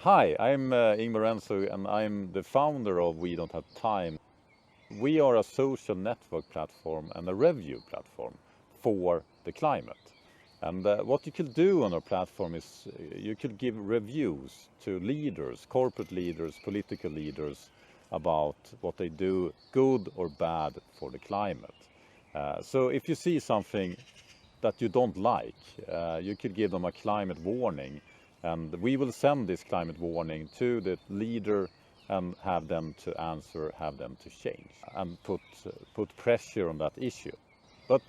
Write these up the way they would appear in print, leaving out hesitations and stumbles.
Hi, I'm Ingmar Renzo and I'm the founder of We Don't Have Time. We are a social network platform and a review platform for the climate. And what you could do on our platform is you could give reviews to leaders, corporate leaders, political leaders about what they do, good or bad, for the climate. So if you see something that you don't like, you could give them a climate warning, and we will send this climate warning to the leader and have them to answer, have them to change, and put pressure on that issue. But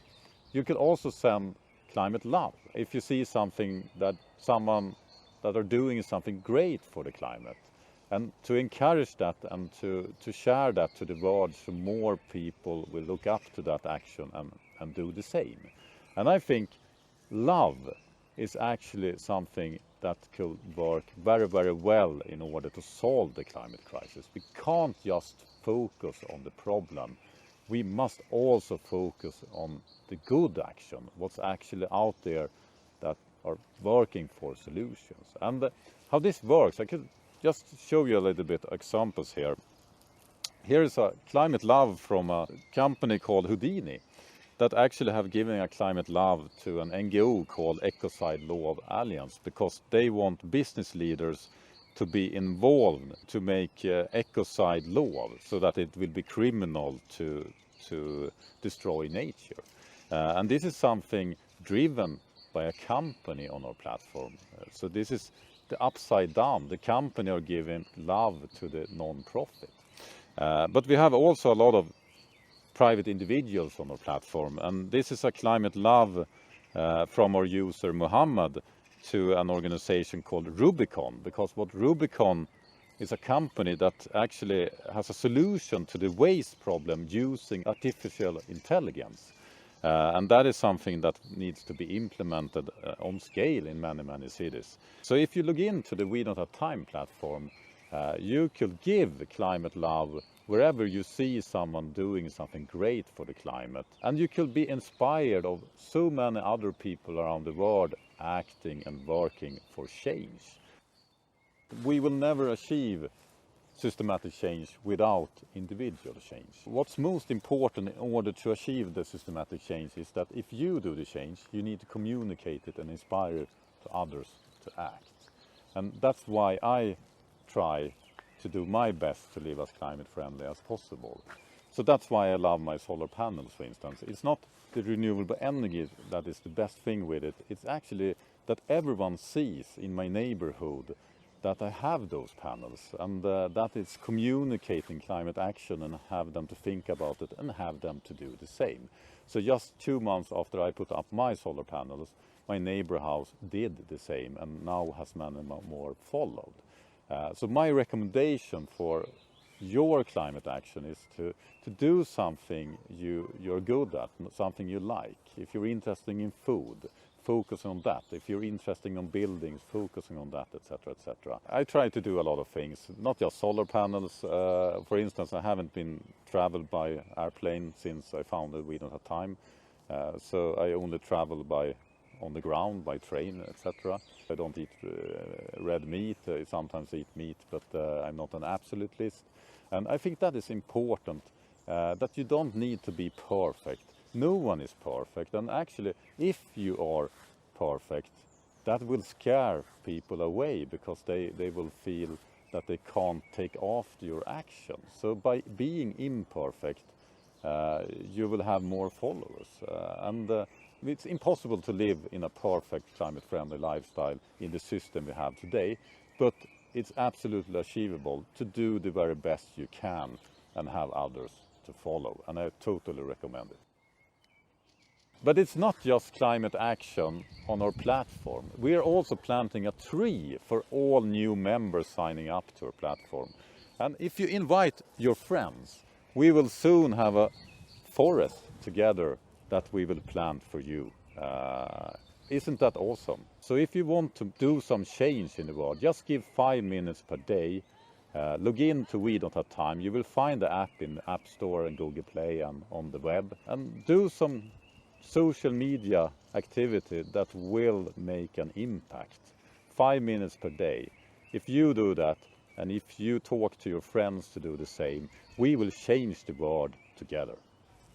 you could also send climate love. If you see something that someone that are doing something great for the climate, and to encourage that and to share that to the world so more people will look up to that action and do the same. And I think love is actually something that could work very, very well in order to solve the climate crisis. We can't just focus on the problem. We must also focus on the good action, what's actually out there that are working for solutions. And how this works, I could just show you a little bit examples here. Here is a climate love from a company called Houdini that actually have given a climate love to an NGO called Ecocide Law Alliance, because they want business leaders to be involved to make ecocide law so that it will be criminal to destroy nature. And this is something driven by a company on our platform. So this is the upside down. The company are giving love to the non-profit. But we have also a lot of private individuals on our platform, and this is a climate love from our user Muhammad to an organization called Rubicon, because what Rubicon is a company that actually has a solution to the waste problem using artificial intelligence. And that is something that needs to be implemented on scale in many, many cities. So if you log into the We Don't Have Time platform, you could give climate love wherever you see someone doing something great for the climate. And you could be inspired of so many other people around the world acting and working for change. We will never achieve systematic change without individual change. What's most important in order to achieve the systematic change is that if you do the change, you need to communicate it and inspire it to others to act. And that's why I try to do my best to live as climate friendly as possible. So that's why I love my solar panels, for instance. It's not the renewable energy that is the best thing with it. It's actually that everyone sees in my neighborhood that I have those panels, and that is communicating climate action and have them to think about it and have them to do the same. So just 2 months after I put up my solar panels, my neighbor house did the same, and now has many more followed. So my recommendation for your climate action is to do something you're good at, something you like. If you're interested in food, focus on that. If you're interested in buildings, focusing on that, etc., etc. I try to do a lot of things, not just solar panels. For instance, I haven't been traveled by airplane since I found that We Don't Have Time. So I only travel on the ground, by train, etc. I don't eat red meat. I sometimes eat meat, but I'm not an absolutist. And I think that is important, that you don't need to be perfect. No one is perfect, and actually, if you are perfect, that will scare people away, because they will feel that they can't take after your actions. So by being imperfect, you will have more followers. It's impossible to live in a perfect climate-friendly lifestyle in the system we have today, but it's absolutely achievable to do the very best you can and have others to follow, and I totally recommend it. But it's not just climate action on our platform. We are also planting a tree for all new members signing up to our platform. And if you invite your friends, we will soon have a forest together that we will plant for you. Isn't that awesome? So if you want to do some change in the world, just give 5 minutes per day. Log in to We Don't Have Time. You will find the app in the App Store and Google Play and on the web. And do some social media activity that will make an impact. 5 minutes per day. If you do that, and if you talk to your friends to do the same, we will change the world together.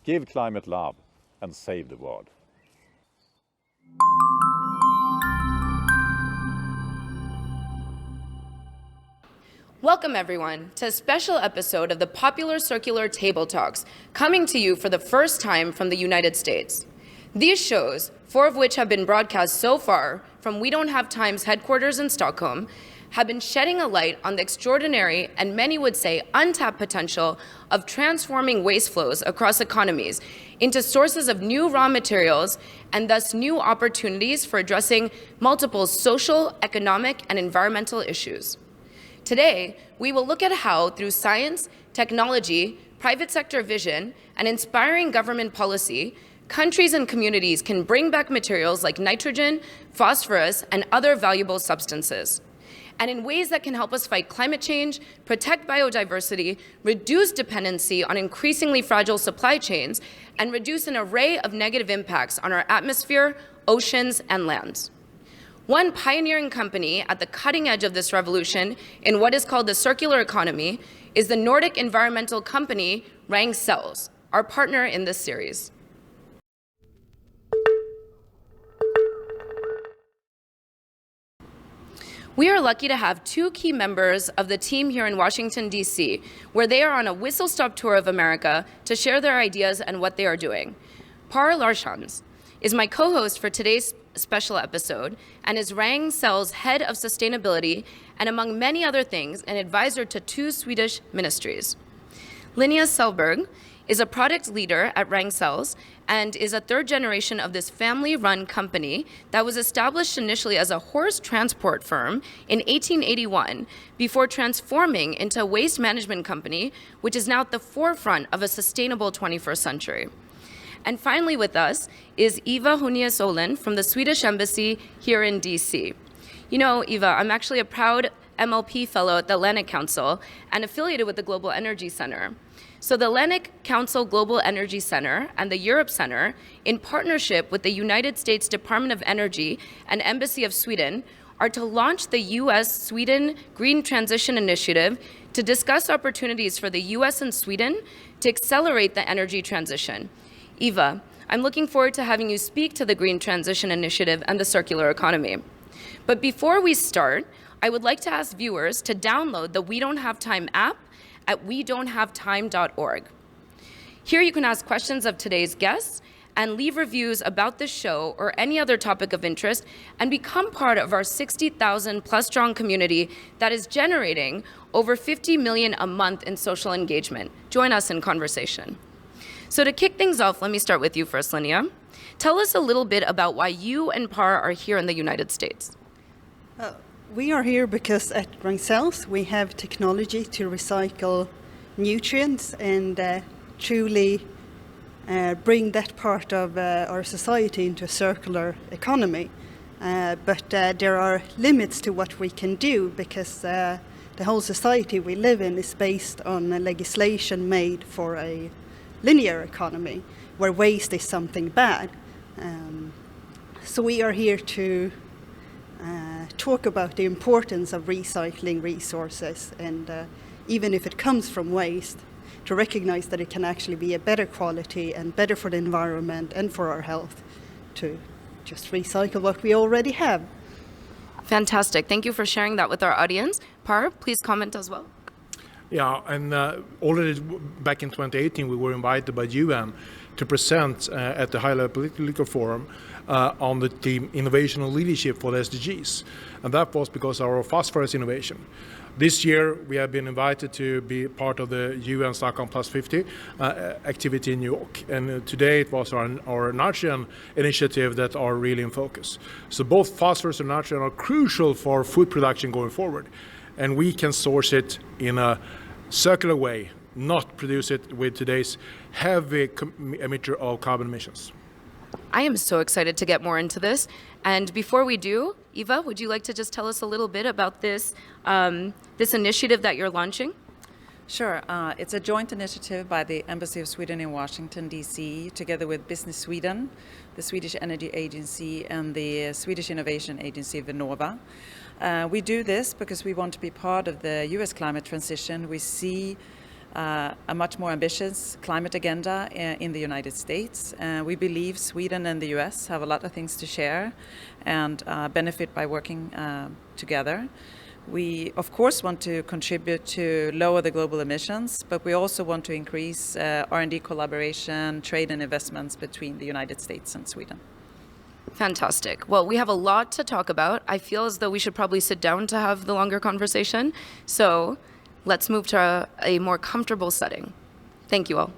Give climate love and save the world. Welcome everyone to a special episode of the popular Circular Table Talks, coming to you for the first time from the United States. These shows, 4 of which have been broadcast so far from We Don't Have Time's headquarters in Stockholm, have been shedding a light on the extraordinary and many would say untapped potential of transforming waste flows across economies into sources of new raw materials and thus new opportunities for addressing multiple social, economic, and environmental issues. Today, we will look at how, through science, technology, private sector vision, and inspiring government policy, countries and communities can bring back materials like nitrogen, phosphorus, and other valuable substances, and in ways that can help us fight climate change, protect biodiversity, reduce dependency on increasingly fragile supply chains, and reduce an array of negative impacts on our atmosphere, oceans, and lands. One pioneering company at the cutting edge of this revolution in what is called the circular economy is the Nordic environmental company Ragn-Sells, our partner in this series. We are lucky to have 2 key members of the team here in Washington, D.C., where they are on a whistle-stop tour of America to share their ideas and what they are doing. Per Larssons is my co-host for today's special episode and is Ragn-Sells Head of Sustainability and, among many other things, an advisor to 2 Swedish ministries. Linnea Sellberg is a product leader at Ragn-Sells and is a 3rd generation of this family-run company that was established initially as a horse transport firm in 1881 before transforming into a waste management company, which is now at the forefront of a sustainable 21st century. And finally with us is Eva Hunnies-Olin from the Swedish Embassy here in DC. You know, Eva, I'm actually a proud MLP fellow at the Atlantic Council and affiliated with the Global Energy Center. So the Atlantic Council Global Energy Center and the Europe Center, in partnership with the United States Department of Energy and Embassy of Sweden, are to launch the U.S.-Sweden Green Transition Initiative to discuss opportunities for the U.S. and Sweden to accelerate the energy transition. Eva, I'm looking forward to having you speak to the Green Transition Initiative and the circular economy. But before we start, I would like to ask viewers to download the We Don't Have Time app at wedon'thavetime.org. Here you can ask questions of today's guests and leave reviews about this show or any other topic of interest and become part of our 60,000 plus strong community that is generating over 50 million a month in social engagement. Join us in conversation. So to kick things off, let me start with you first, Linnea. Tell us a little bit about why you and Per are here in the United States. We are here because at Ragn-Sells we have technology to recycle nutrients and truly bring that part of our society into a circular economy. But there are limits to what we can do because the whole society we live in is based on a legislation made for a linear economy where waste is something bad. So we are here to talk about the importance of recycling resources and even if it comes from waste, to recognize that it can actually be a better quality and better for the environment and for our health to just recycle what we already have. Fantastic. Thank you for sharing that with our audience. Per, please comment as well. Yeah, and already back in 2018 we were invited by UN to present at the high-level political forum on the theme Innovation and Leadership for the SDGs. And that was because of our phosphorus innovation. This year we have been invited to be part of the UN Stockholm Plus 50 activity in New York. And today it was our nitrogen initiative that are really in focus. So both phosphorus and nitrogen are crucial for food production going forward. And we can source it in a circular way, not produce it with today's heavy emitter of carbon emissions. I am so excited to get more into this. And before we do, Eva, would you like to just tell us a little bit about this, this initiative that you're launching? Sure. It's a joint initiative by the Embassy of Sweden in Washington, D.C., together with Business Sweden, the Swedish Energy Agency, and the Swedish Innovation Agency, Vinnova. We do this because we want to be part of the US climate transition. We see a much more ambitious climate agenda in the United States. We believe Sweden and the US have a lot of things to share and benefit by working together. We, of course, want to contribute to lower the global emissions, but we also want to increase R&D collaboration, trade and investments between the United States and Sweden. Fantastic. Well, we have a lot to talk about. I feel as though we should probably sit down to have the longer conversation. So let's move to a more comfortable setting. Thank you all.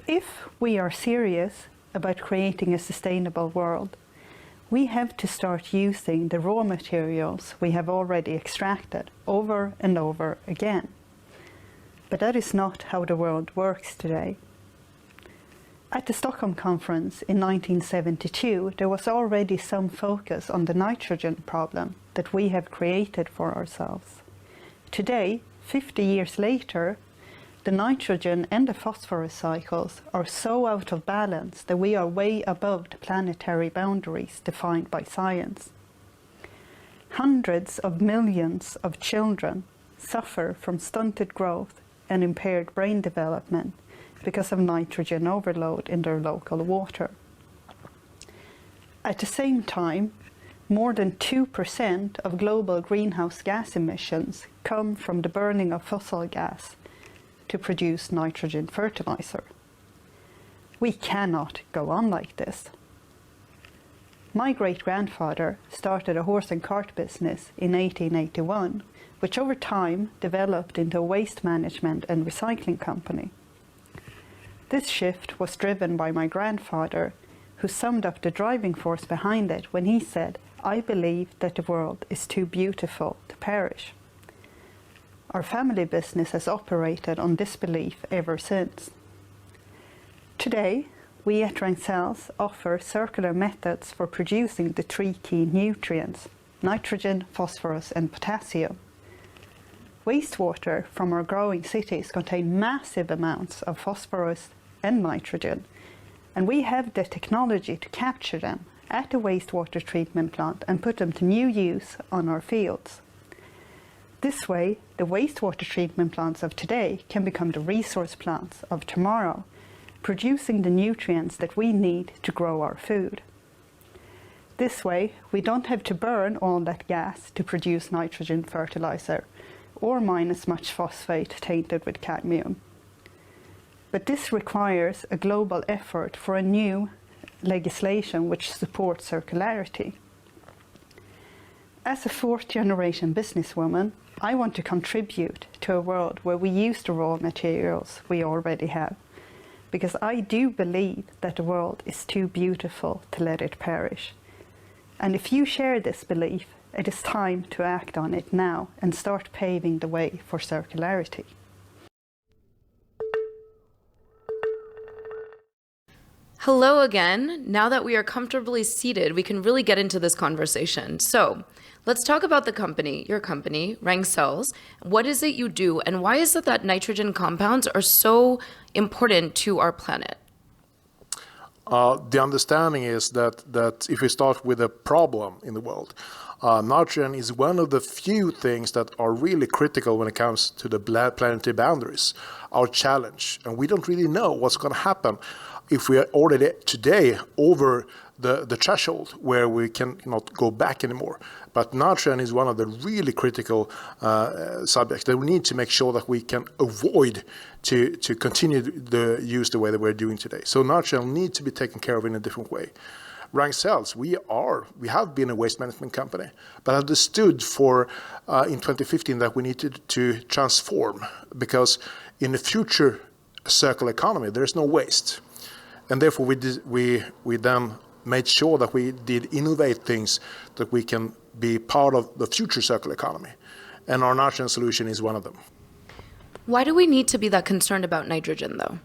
If we are serious about creating a sustainable world, we have to start using the raw materials we have already extracted over and over again. But that is not how the world works today. At the Stockholm Conference in 1972, there was already some focus on the nitrogen problem that we have created for ourselves. Today, 50 years later, the nitrogen and the phosphorus cycles are so out of balance that we are way above the planetary boundaries defined by science. Hundreds of millions of children suffer from stunted growth and impaired brain development because of nitrogen overload in their local water. At the same time, more than 2% of global greenhouse gas emissions come from the burning of fossil gas to produce nitrogen fertilizer. We cannot go on like this. My great-grandfather started a horse and cart business in 1881, which over time developed into a waste management and recycling company. This shift was driven by my grandfather, who summed up the driving force behind it when he said, "I believe that the world is too beautiful to perish." Our family business has operated on this belief ever since. Today, we at Ragn-Sells offer circular methods for producing the three key nutrients: nitrogen, phosphorus and potassium. Wastewater from our growing cities contain massive amounts of phosphorus and nitrogen, and we have the technology to capture them at a wastewater treatment plant and put them to new use on our fields. This way, the wastewater treatment plants of today can become the resource plants of tomorrow, producing the nutrients that we need to grow our food. This way, we don't have to burn all that gas to produce nitrogen fertilizer, or mine as much phosphate tainted with cadmium. But this requires a global effort for a new legislation which supports circularity. As a fourth-generation businesswoman, I want to contribute to a world where we use the raw materials we already have, because I do believe that the world is too beautiful to let it perish. And if you share this belief, it is time to act on it now and start paving the way for circularity. Hello again. Now that we are comfortably seated, we can really get into this conversation. So let's talk about the company, your company, Ragn-Sells. What is it you do, and why is it that nitrogen compounds are so important to our planet? The understanding is that if we start with a problem in the world, nitrogen is one of the few things that are really critical when it comes to the planetary boundaries, our challenge. And we don't really know what's going to happen if we are already today over the threshold where we cannot go back anymore. But nitrogen is one of the really critical subjects that we need to make sure that we can avoid to continue the use the way that we're doing today. So nitrogen needs to be taken care of in a different way. Ragn-Sells, we have been a waste management company, but understood in 2015 that we needed to transform, because in the future circular economy there is no waste, and therefore we then made sure that we did innovate things that we can be part of the future circular economy, and our nitrogen solution is one of them. Why do we need to be that concerned about nitrogen, though?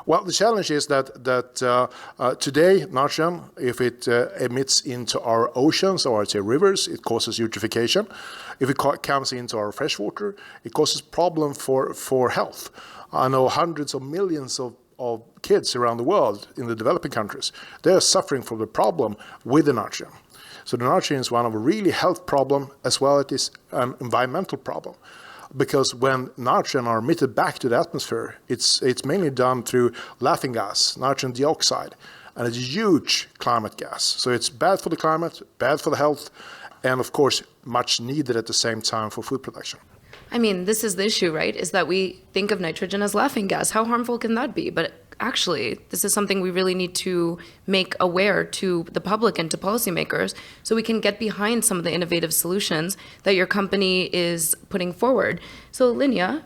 Well, the challenge is that today, nitrogen, if it emits into our oceans or our rivers, it causes eutrophication. If it comes into our freshwater, it causes problem for health. I know hundreds of millions of kids around the world in the developing countries, they are suffering from the problem with the nitrogen. So the nitrogen is one of a really health problem as well as it is an environmental problem. Because when nitrogen are emitted back to the atmosphere, it's mainly done through laughing gas, nitrogen dioxide, and it's a huge climate gas. So it's bad for the climate, bad for the health, and of course much needed at the same time for food production. I mean, this is the issue, right? Is that we think of nitrogen as laughing gas. How harmful can that be? But actually, this is something we really need to make aware to the public and to policymakers so we can get behind some of the innovative solutions that your company is putting forward. So Linja,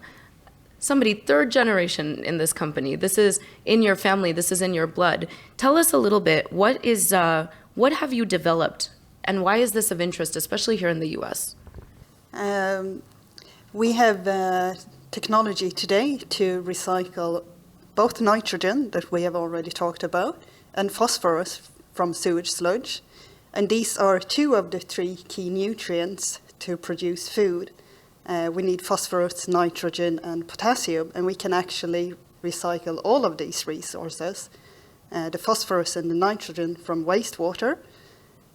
somebody third generation in this company, this is in your family, this is in your blood. Tell us a little bit, what have you developed and why is this of interest, especially here in the US? We have technology today to recycle both nitrogen, that we have already talked about, and phosphorus from sewage sludge. And these are two of the three key nutrients to produce food. We need phosphorus, nitrogen, and potassium, and we can actually recycle all of these resources. The phosphorus and the nitrogen from wastewater,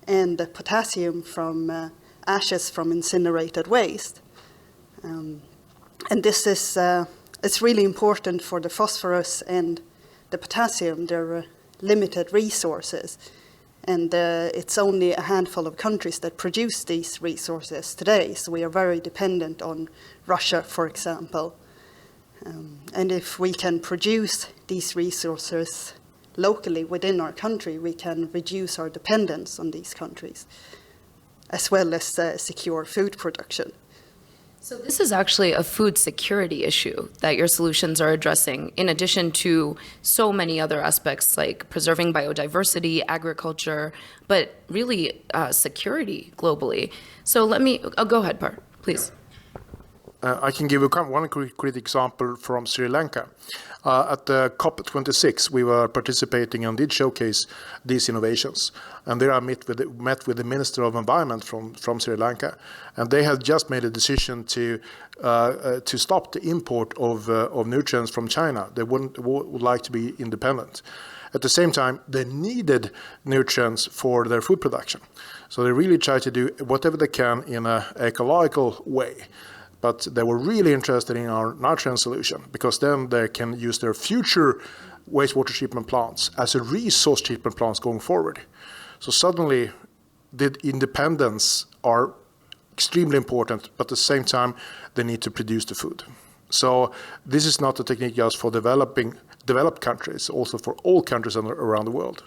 and the potassium from ashes from incinerated waste. And this is it's really important for the phosphorus and the potassium. They're limited resources, and it's only a handful of countries that produce these resources today. So we are very dependent on Russia, for example. And if we can produce these resources locally within our country, we can reduce our dependence on these countries, as well as secure food production. So this is actually a food security issue that your solutions are addressing, in addition to so many other aspects like preserving biodiversity, agriculture, but really security globally. So go ahead, Par, please. I can give you one concrete example from Sri Lanka. At the COP26, we were participating and did showcase these innovations. And there I met with the Minister of Environment from Sri Lanka, and they had just made a decision to stop the import of nutrients from China. They would like to be independent. At the same time, they needed nutrients for their food production. So they really try to do whatever they can in an ecological way. But they were really interested in our nitrogen solution, because then they can use their future wastewater treatment plants as a resource treatment plants going forward. So suddenly, the independence are extremely important, but at the same time, they need to produce the food. So this is not a technique just for developed countries, also for all countries around the world.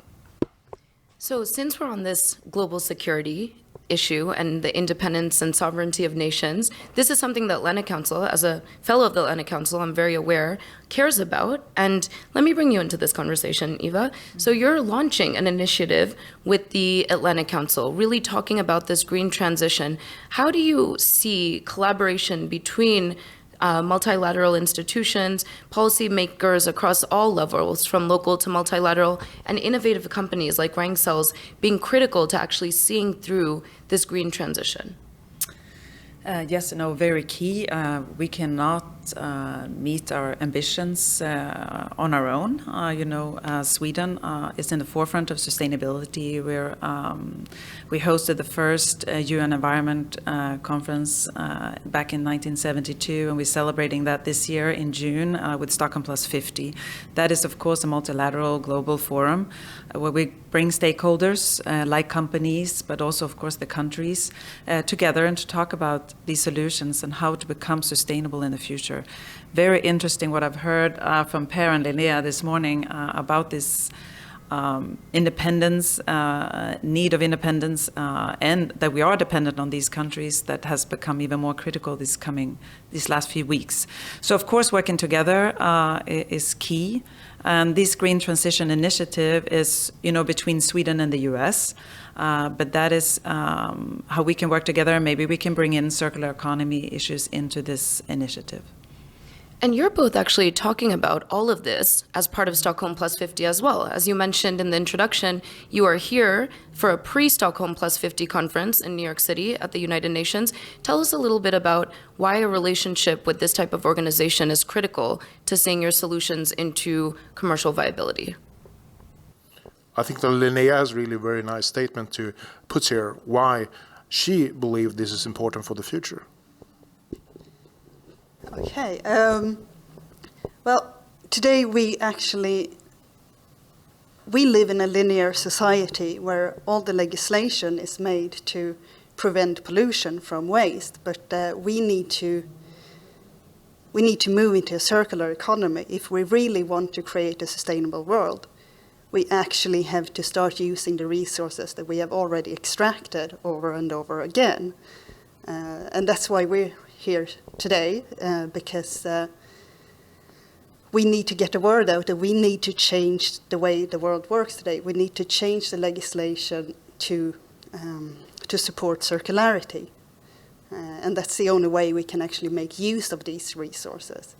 So since we're on this global security issue and the independence and sovereignty of nations, this is something that Atlantic Council, as a fellow of the Atlantic Council, I'm very aware, cares about. And let me bring you into this conversation, Eva. So you're launching an initiative with the Atlantic Council, really talking about this green transition. How do you see collaboration between multilateral institutions, policymakers across all levels, from local to multilateral, and innovative companies like Ragn-Sells being critical to actually seeing through this green transition? Yes, no, very key. We cannot meet our ambitions on our own. Sweden is in the forefront of sustainability. We hosted the first UN Environment Conference back in 1972, and we're celebrating that this year in June with Stockholm Plus 50. That is, of course, a multilateral global forum where we bring stakeholders like companies, but also, of course, the countries together and to talk about these solutions and how to become sustainable in the future. Very interesting what I've heard from Per and Linnea this morning about this independence, need of independence, and that we are dependent on these countries, that has become even more critical these last few weeks. So of course working together is key. And this Green Transition Initiative is, between Sweden and the US, but that is how we can work together. Maybe we can bring in circular economy issues into this initiative. And you're both actually talking about all of this as part of Stockholm Plus 50 as well. As you mentioned in the introduction, you are here for a pre-Stockholm Plus 50 conference in New York City at the United Nations. Tell us a little bit about why a relationship with this type of organization is critical to seeing your solutions into commercial viability. I think that Linnea has really a very nice statement to put here, why she believes this is important for the future. Okay. Well, today we live in a linear society where all the legislation is made to prevent pollution from waste, but we need to move into a circular economy. If we really want to create a sustainable world, we actually have to start using the resources that we have already extracted over and over again. And that's why we're here today, because we need to get the word out that we need to change the way the world works today. We need to change the legislation to support circularity. And that's the only way we can actually make use of these resources.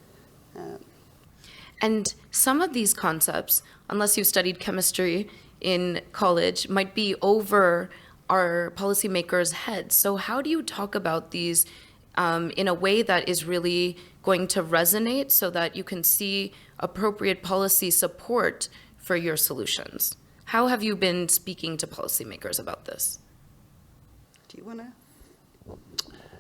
And some of these concepts, unless you've studied chemistry in college, might be over our policymakers' heads. So how do you talk about these in a way that is really going to resonate so that you can see appropriate policy support for your solutions? How have you been speaking to policymakers about this? Do you want to?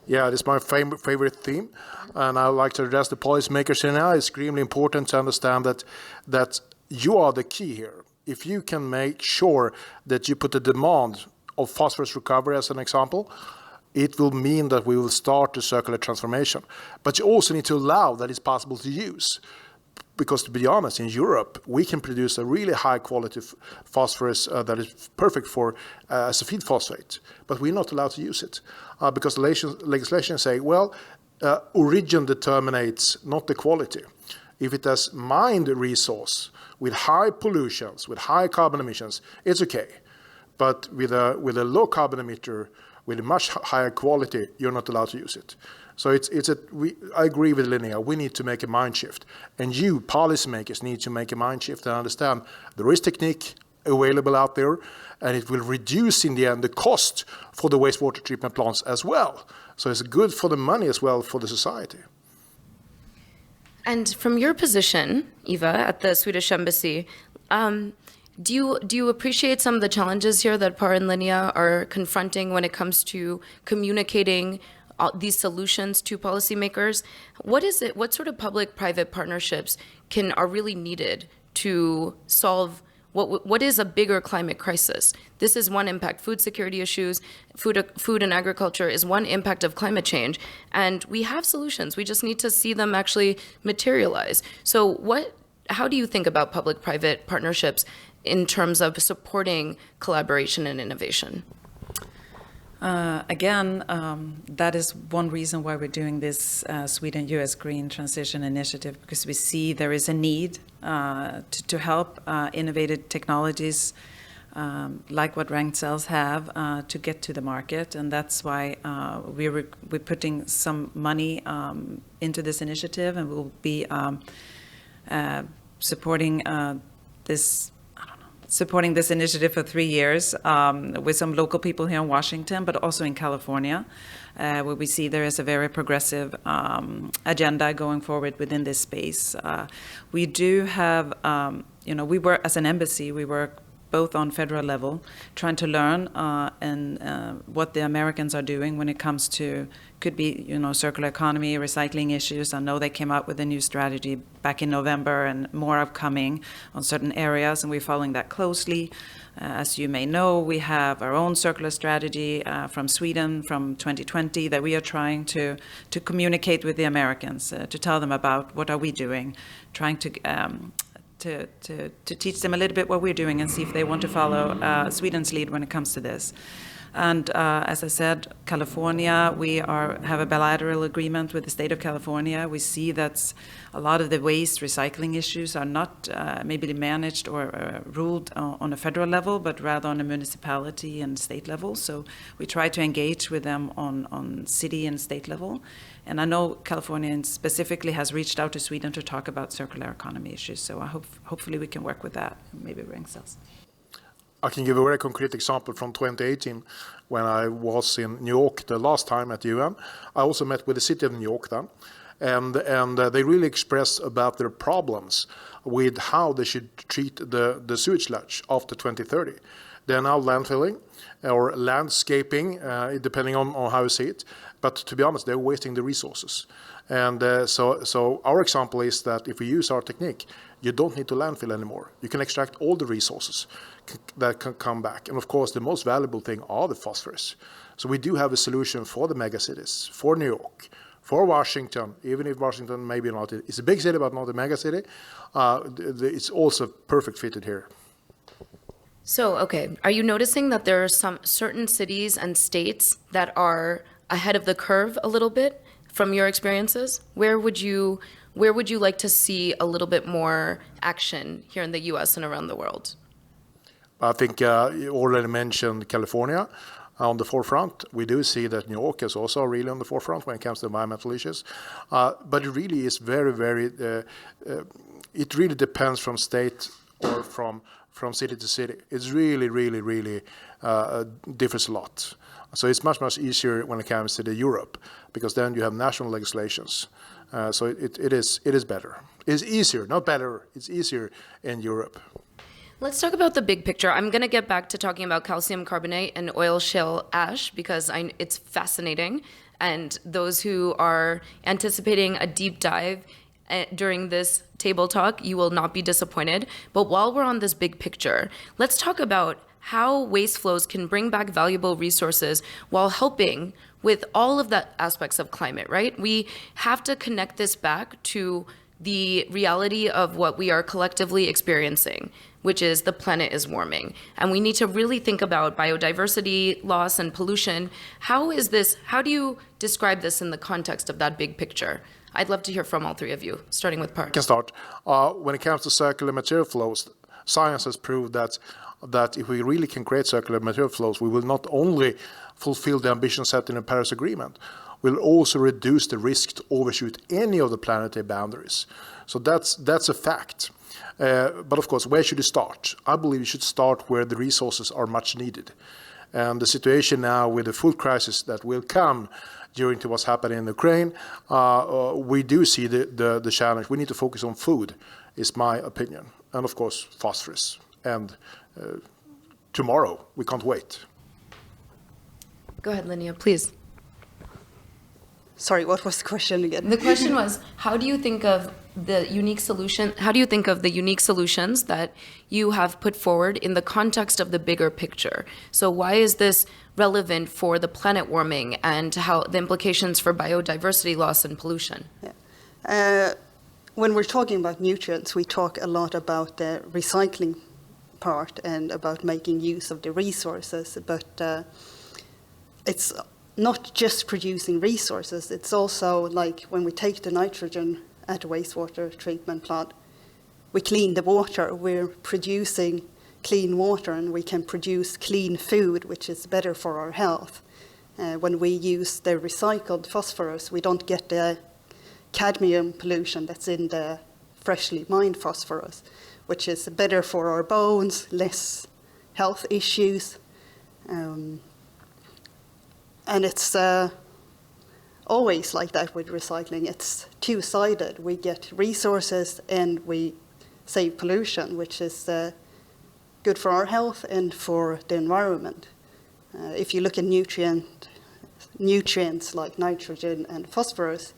Yeah, it's my favorite theme, and I would like to address the policymakers here now. It's extremely important to understand that you are the key here. If you can make sure that you put the demand of phosphorus recovery as an example, it will mean that we will start the circular transformation. But you also need to allow that it's possible to use. Because to be honest, in Europe, we can produce a really high quality phosphorus that is perfect for as a feed phosphate, but we're not allowed to use it because the legislation say, well, origin determines not the quality. If it has mined resource with high pollutions, with high carbon emissions, it's okay. But with a low carbon emitter, with a much higher quality, you're not allowed to use it. So I agree with Linnea, we need to make a mind shift. And you, policymakers, need to make a mind shift and understand there is technique available out there, and it will reduce in the end the cost for the wastewater treatment plants as well. So it's good for the money as well for the society. And from your position, Eva, at the Swedish Embassy, do you appreciate some of the challenges here that Par and Linnea are confronting when it comes to communicating these solutions to policymakers? What sort of public-private partnerships are really needed to solve what is a bigger climate crisis? This is one impact. Food security issues, food and agriculture is one impact of climate change. And we have solutions. We just need to see them actually materialize. So how do you think about public-private partnerships in terms of supporting collaboration and innovation? Again, that is one reason why we're doing this Sweden-US Green Transition Initiative, because we see there is a need to help innovative technologies like what Ragn-Sells have to get to the market, and that's why we're putting some money into this initiative, and we'll be supporting this initiative for 3 years with some local people here in Washington, but also in California, where we see there is a very progressive agenda going forward within this space. We do have, we work as an embassy, we work both on federal level, trying to learn what the Americans are doing when it comes to, could be, circular economy, recycling issues. I know they came out with a new strategy back in November and more upcoming on certain areas, and we're following that closely. As you may know, we have our own circular strategy from Sweden from 2020 that we are trying to communicate with the Americans, to tell them about what are we doing, trying to teach them a little bit what we're doing and see if they want to follow Sweden's lead when it comes to this. And as I said, California, we have a bilateral agreement with the state of California. We see that a lot of the waste recycling issues are not maybe managed or ruled on a federal level, but rather on a municipality and state level. So we try to engage with them on city and state level. And I know California specifically has reached out to Sweden to talk about circular economy issues. So hopefully we can work with that, maybe Ragn-Sells. I can give a very concrete example from 2018 when I was in New York the last time at UN. I also met with the city of New York then, and they really expressed about their problems with how they should treat the sewage sludge after 2030. They are now landfilling or landscaping, depending on how you see it. But to be honest, they're wasting the resources. And so our example is that if we use our technique, you don't need to landfill anymore. You can extract all the resources that can come back. And of course, the most valuable thing are the phosphorus. So we do have a solution for the megacities, for New York, for Washington, even if Washington maybe not, it's a big city, but not a megacity. It's also perfect fitted here. So, okay, are you noticing that there are some certain cities and states that are ahead of the curve a little bit from your experiences? Where would you like to see a little bit more action here in the US and around the world? I think you already mentioned California on the forefront. We do see that New York is also really on the forefront when it comes to environmental issues. But it really is very, it really depends from state or from city to city. It's really differs a lot. So it's much easier when it comes to the Europe, because then you have national legislations. So it is better. It's easier, not better. It's easier in Europe. Let's talk about the big picture. I'm going to get back to talking about calcium carbonate and oil shale ash because it's fascinating. And those who are anticipating a deep dive during this table talk, you will not be disappointed. But while we're on this big picture, let's talk about how waste flows can bring back valuable resources while helping with all of the aspects of climate, right? We have to connect this back to the reality of what we are collectively experiencing, which is the planet is warming. And we need to really think about biodiversity loss and pollution. How do you describe this in the context of that big picture? I'd love to hear from all three of you, starting with Par. I can start. When it comes to circular material flows, science has proved that if we really can create circular material flows, we will not only fulfill the ambition set in the Paris Agreement, we'll also reduce the risk to overshoot any of the planetary boundaries. So that's a fact. But of course, where should you start? I believe you should start where the resources are much needed. And the situation now with the food crisis that will come during to what's happening in Ukraine, we do see the challenge. We need to focus on food, is my opinion. And of course, phosphorus. And tomorrow, we can't wait. Go ahead, Linnea, please. Sorry, what was the question again? The question was, how do you think of the unique solutions that you have put forward in the context of the bigger picture? So why is this relevant for the planet warming and how the implications for biodiversity loss and pollution? Yeah. When we're talking about nutrients, we talk a lot about the recycling part and about making use of the resources, but it's not just producing resources, it's also like when we take the nitrogen at a wastewater treatment plant, we clean the water, we're producing clean water and we can produce clean food, which is better for our health. When we use the recycled phosphorus, we don't get the cadmium pollution that's in the freshly mined phosphorus, which is better for our bones, less health issues. And it's always like that with recycling. It's two-sided. We get resources and we save pollution, which is good for our health and for the environment. If you look at nutrients like nitrogen and phosphorus,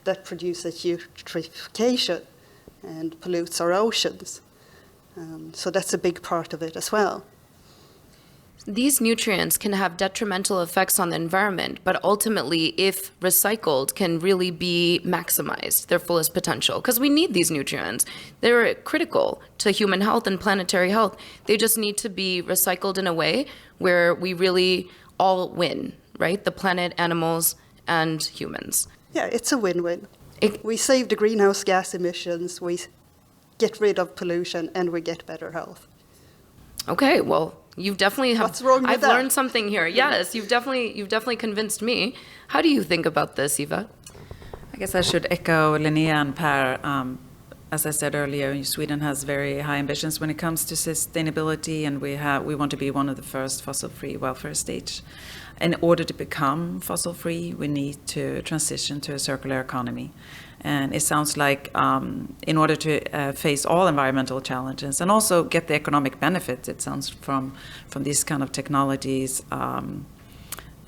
that produces eutrophication and pollutes our oceans. So that's a big part of it as well. these nutrients can have detrimental effects on the environment, but ultimately, if recycled, can really be maximized, their fullest potential. Because we need these nutrients. They're critical to human health and planetary health. They just need to be recycled in a way where we really all win, right? The planet, animals, and humans. Yeah, it's a win-win. It- We save the greenhouse gas emissions, we get rid of pollution, and we get better health. Okay, well, you've definitely have. What's wrong with I've that? learned something here. Yes, you've definitely convinced me. How do you think about this, Eva? I guess I should echo Linnea and Per. As I said earlier, Sweden has very high ambitions when it comes to sustainability, and we want to be one of the first fossil-free welfare states. In order to become fossil-free, we need to transition to a circular economy. And it sounds like in order to face all environmental challenges and also get the economic benefits, it sounds from these kind of technologies,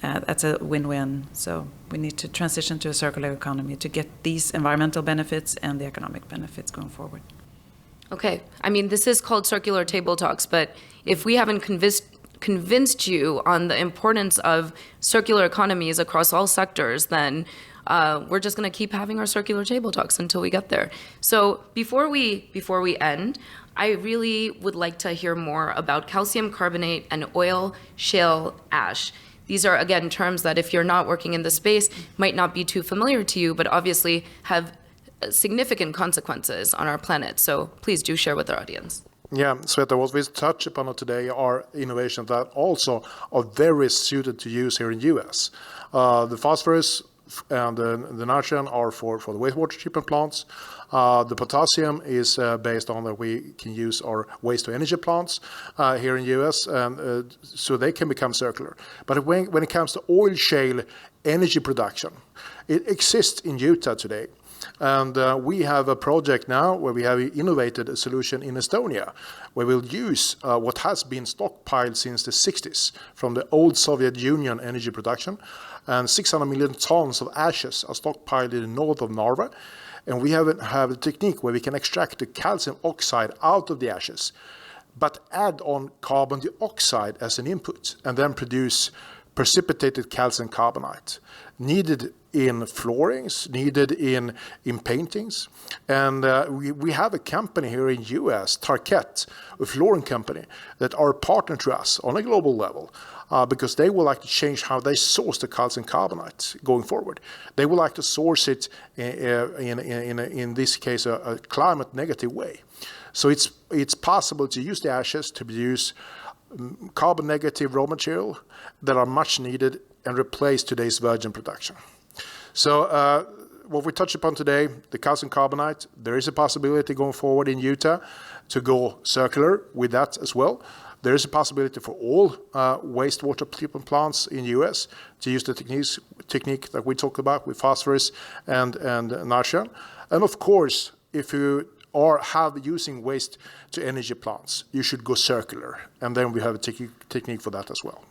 that's a win-win. So we need to transition to a circular economy to get these environmental benefits and the economic benefits going forward. Okay, I mean, this is called Circular Table Talks, but if we haven't convinced you on the importance of circular economies across all sectors, then we're just going to keep having our circular table talks until we get there. So before we end, I really would like to hear more about calcium carbonate and oil shale ash. These are, again, terms that if you're not working in the space might not be too familiar to you, but obviously have significant consequences on our planet. So please do share with our audience. Yeah, Sveta, what we touch upon today are innovations that also are very suited to use here in the US. The phosphorus and the nitrogen are for the wastewater treatment plants. The potassium is based on that we can use our waste to energy plants here in the US, and so they can become circular. But when it comes to oil shale energy production, it exists in Utah today. And we have a project now where we have innovated a solution in Estonia, where we'll use what has been stockpiled since the 60s from the old Soviet Union energy production. And 600 million tons of ashes are stockpiled in the north of Narva. And we have a technique where we can extract the calcium oxide out of the ashes, but add on carbon dioxide as an input, and then produce precipitated calcium carbonate, needed in floorings, needed in paintings. And we have a company here in US, Tarkett, a flooring company, that are a partner to us on a global level because they would like to change how they source the calcium carbonate going forward. They would like to source it in this case, a climate negative way. So it's possible to use the ashes to produce carbon negative raw material that are much needed and replace today's virgin production. So what we touched upon today, the calcium carbonate, there is a possibility going forward in Utah to go circular with that as well. There is a possibility for all wastewater treatment plants in the US to use the technique that we talked about with phosphorus and nitrogen. And of course, if you have using waste to energy plants, you should go circular. And then we have a technique for that as well.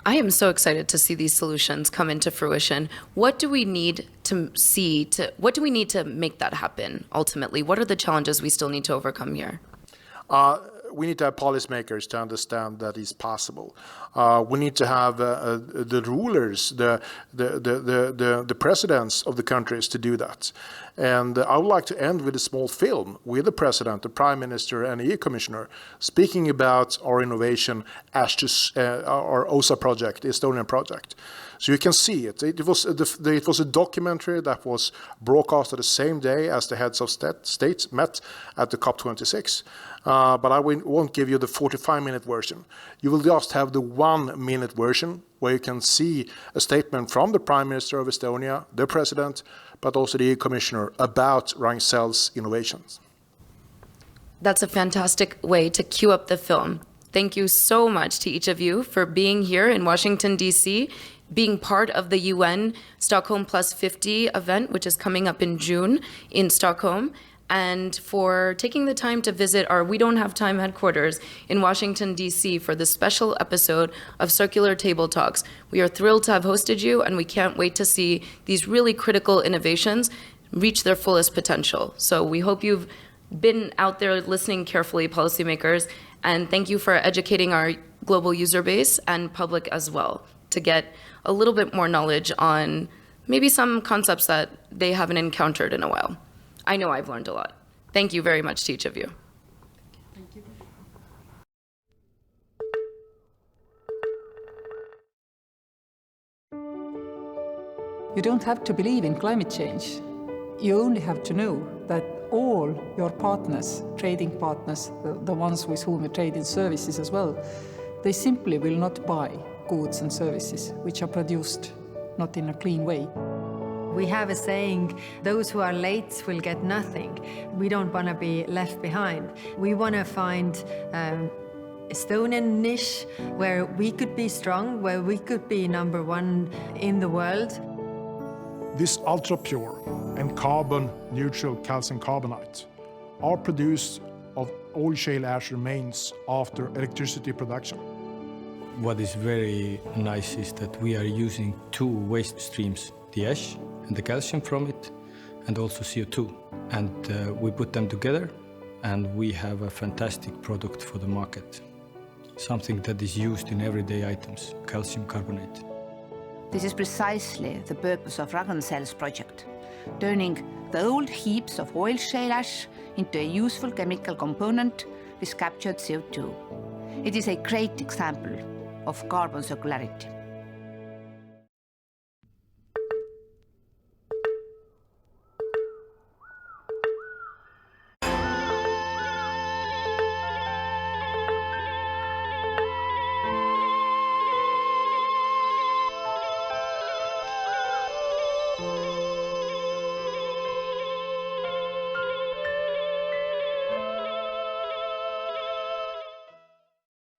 I am so excited to see these solutions come into fruition. What do we need to see what do we need to make that happen ultimately? What are the challenges we still need to overcome here? We need to have policymakers to understand that it's possible. We need to have the rulers, the presidents of the countries to do that. And I would like to end with a small film with the president, the prime minister, and the EU commissioner speaking about our innovation, our OSA project, the Estonian project. So you can see it. It was a documentary that was broadcast the same day as the heads of states met at the COP26. But I won't give you the 45-minute version. You will just have the 1-minute version where you can see a statement from the Prime Minister of Estonia, the President, but also the EU Commissioner about Ragn-Sells innovations. That's a fantastic way to cue up the film. Thank you so much to each of you for being here in Washington, D.C., being part of the UN Stockholm Plus 50 event, which is coming up in June in Stockholm, and for taking the time to visit our We Don't Have Time headquarters in Washington, D.C. for this special episode of Circular Table Talks. We are thrilled to have hosted you, and we can't wait to see these really critical innovations reach their fullest potential. So we hope you've been out there listening carefully, policymakers, and thank you for educating our global user base and public as well, to get a little bit more knowledge on maybe some concepts that they haven't encountered in a while. I know I've learned a lot. Thank you very much to each of you. Thank you. You don't have to believe in climate change. You only have to know that all your partners, trading partners, the ones with whom you trade in services as well, they simply will not buy goods and services which are produced not in a clean way. We have a saying, those who are late will get nothing. We don't want to be left behind. We want to find Estonian niche where we could be strong, where we could be number one in the world. This ultra-pure and carbon-neutral calcium carbonate are produced of oil shale ash remains after electricity production. What is very nice is that we are using two waste streams, the ash and the calcium from it, and also CO2. And we put them together, and we have a fantastic product for the market. Something that is used in everyday items, calcium carbonate. This is precisely the purpose of Ragn-Sells project, turning the old heaps of oil shale ash into a useful chemical component with captured CO2. It is a great example of carbon circularity.